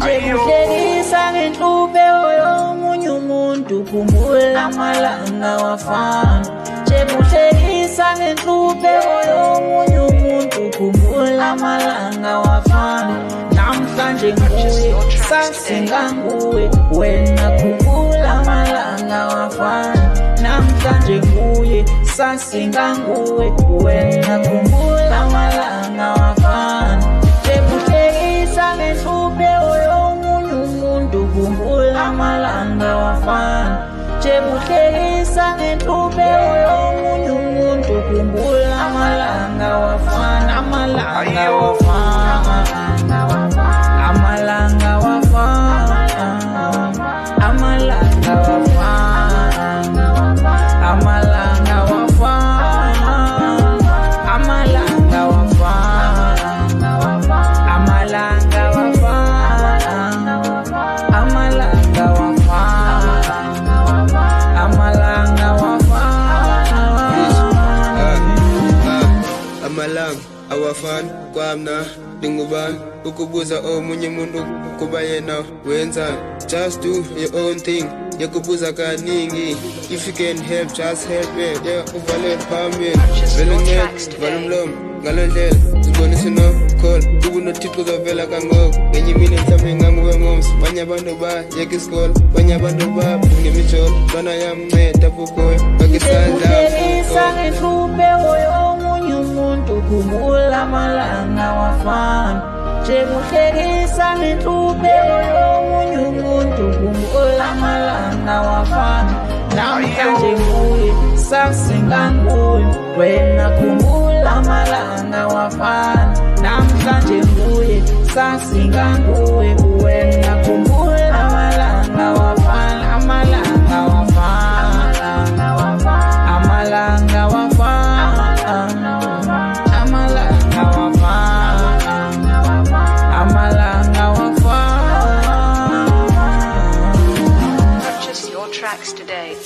Sekuhlekisa ngenhlube yomunye umuntu khumbula amalanga wafana. Sekuhlekisa ngenhlube yomunye umuntu khumbula amalanga wafana. Namhlanje nguye sasinga nguwe wena khumbula amalanga wafana. Namhlanje nguye sasinga nguwe wena khumbula amalanga wafana. Sekuhlekisa ngenhlube yomunye umuntu khumbula amalanga wafana. Sekuhlekisa ngenhlube yomunye umuntu khumbula amalanga wafana. Amalanga wafana. Amalanga wafana. Amalanga wafana. Amalanga wafana. Amalanga wafana. Amalanga wafana. Amalanga wafana. Amalanga wafana. Amalanga awafani kwamna dingubani ukubuza omunye umuntu kuba yena wenzani. Just do your own thing. Yakubuza kaningi. If you can help, just help me. Yeah, uvale phambili. Velungeke valumlomo ngalondlela zibonisa no call. Kubu nothixo uzavela kangoko. Ngenye imini mhlawumbe ngangube ngomsi. Banye abantu bayeka isikole, banye abantu baphunga imijolo. Bana yamnceda fukoyo bakisandla Sekuhlekisa ngenhlube yomunye umuntu khumbula amalanga wafana. Sekuhlekisa ngenhlube yomunye umuntu khumbula amalanga wafana. Namhlanje nguye sasinga nguwe wena khumbula amalanga wafana. Namhlanje nguye sasinga nguwe wena khumbula amalanga wafana. Amalanga wafana. Amalanga wafana. Amalanga wafana. Amalanga wafana. Purchase your tracks today.